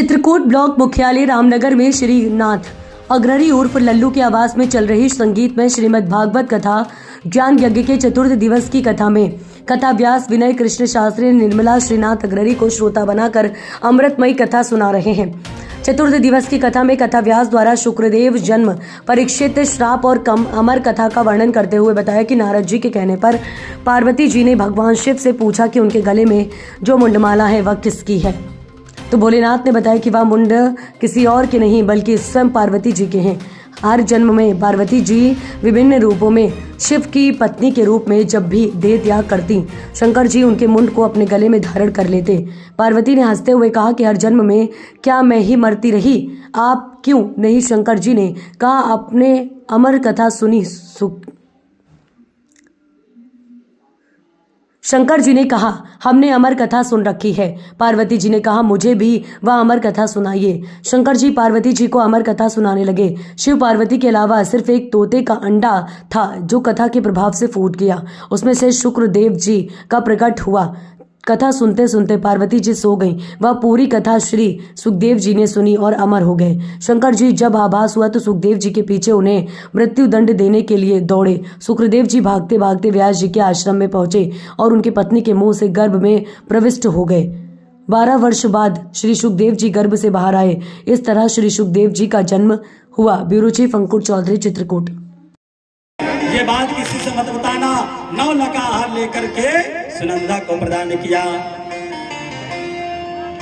Chitrakoot block मुख्यालय रामनगर में श्रीनाथ अग्रणी उर्फ लल्लू के आवास में चल रही संगीत में श्रीमद् भागवत कथा ज्ञान यज्ञ के चतुर्थ दिवस की कथा में कथा व्यास विनय कृष्ण शास्त्री निर्मला श्रीनाथ अग्रणी को श्रोता बनाकर अमृतमयी कथा सुना रहे हैं। चतुर्थ दिवस की कथा में कथा व्यास द्वारा शुक्रदेव जन्म, परीक्षित, श्राप और अमर कथा का वर्णन करते हुए बताया कि नारद जी के कहने पर पार्वती जी ने भगवान शिव से पूछा कि उनके गले में जो मुंडमाला है वह किसकी है। तो भोलेनाथ ने बताया कि वह मुंड किसी और के नहीं बल्कि स्वयं पार्वती जी के हैं। हर जन्म में पार्वती जी विभिन्न रूपों में शिव की पत्नी के रूप में जब भी देह त्याग करती, शंकर जी उनके मुंड को अपने गले में धारण कर लेते। पार्वती ने हंसते हुए कहा कि हर जन्म में क्या मैं ही मरती रही, आप क्यों नहीं? शंकर जी ने कहा आपने अमर कथा सुनी। शंकर जी ने कहा हमने अमर कथा सुन रखी है। पार्वती जी ने कहा मुझे भी वह अमर कथा सुनाइए। शंकर जी पार्वती जी को अमर कथा सुनाने लगे। शिव पार्वती के अलावा सिर्फ एक तोते का अंडा था जो कथा के प्रभाव से फूट गया, उसमें से शुक्रदेव जी का प्रकट हुआ। कथा सुनते सुनते पार्वती जी सो गईं। वह पूरी कथा श्री सुखदेव जी ने सुनी और अमर हो गए। शंकर जी जब आभास हुआ तो सुखदेव जी के पीछे उन्हें मृत्यु दंड देने के लिए दौड़े। सुखदेव जी भागते भागते व्यास जी के आश्रम में पहुंचे और उनकी पत्नी के मुंह से गर्भ में प्रविष्ट हो गए। 12 वर्ष बाद श्री सुखदेव जी गर्भ से बाहर आए। इस तरह श्री सुखदेव जी का जन्म हुआ। ब्यूरो चीफ अंकुर चौधरी, चित्रकूट। ये बात किसी से मत बताना। 9 लाख आहार लेकर के सुनंदा को प्रदान किया।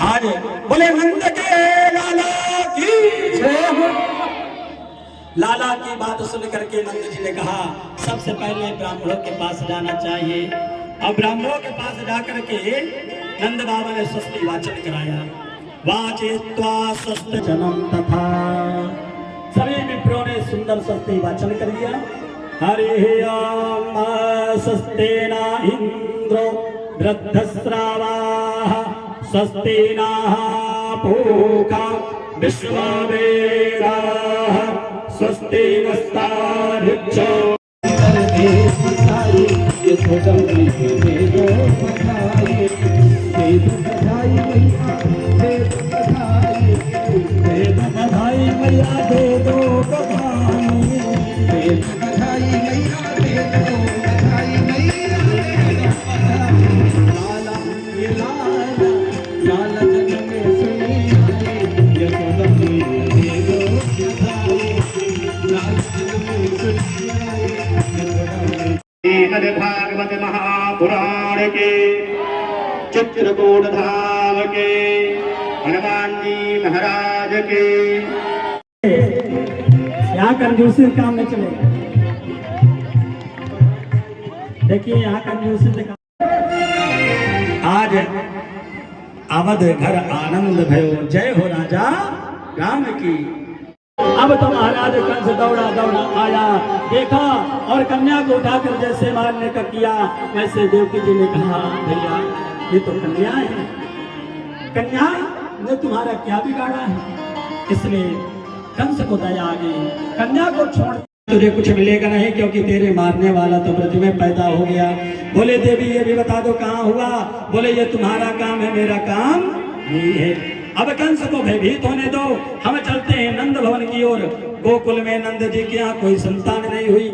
आज बोले नंद के लाला की जय हो। लाला की बात सुन करके नंद जी ने कहा सबसे पहले ब्राह्मणों के पास जाना चाहिए। अब ब्राह्मणों के पास जाकर के नंद बाबा ने स्वस्ति वाचन कराया। वाचेत्वा स्वस्ति जनम तथा। सभी विप्रों ने सुंदर स्वस्ति वाचन कर दिया। हरि ओम स्वस्तेन इंद्रो वृद्धस्रावाः स्वस्ति नः पूषा विश्ववेदाः स्वस्ति नस्तार्क्ष्यो। भागवत महापुराण के चित्रकूट धाम के हनुमान जी महाराज के। यहाँ कंजूसी काम नहीं चलेगा। देखिए यहाँ कंजूसी से आज अवध घर आनंद भयो, जय हो राजा राम की। अब तो महाराज कंस दौड़ा दौड़ा आया, देखा और कन्या को उठाकर जैसे मारने का किया वैसे देवकी जी ने कहा भैया ये तो कन्या है, कन्या ने तुम्हारा क्या बिगाड़ा है? इसलिए कंस को दया आ गई, कन्या को छोड़ तुझे कुछ मिलेगा नहीं क्योंकि तेरे मारने वाला तो पृथ्वी में पैदा हो गया। बोले देवी ये भी बता दो कहाँ हुआ? बोले ये तुम्हारा काम है, मेरा काम नहीं है। अब कंस को भयभीत होने दो, हम चलते हैं नंद भवन की ओर। गोकुल में नंद जी के यहाँ कोई संतान नहीं हुई।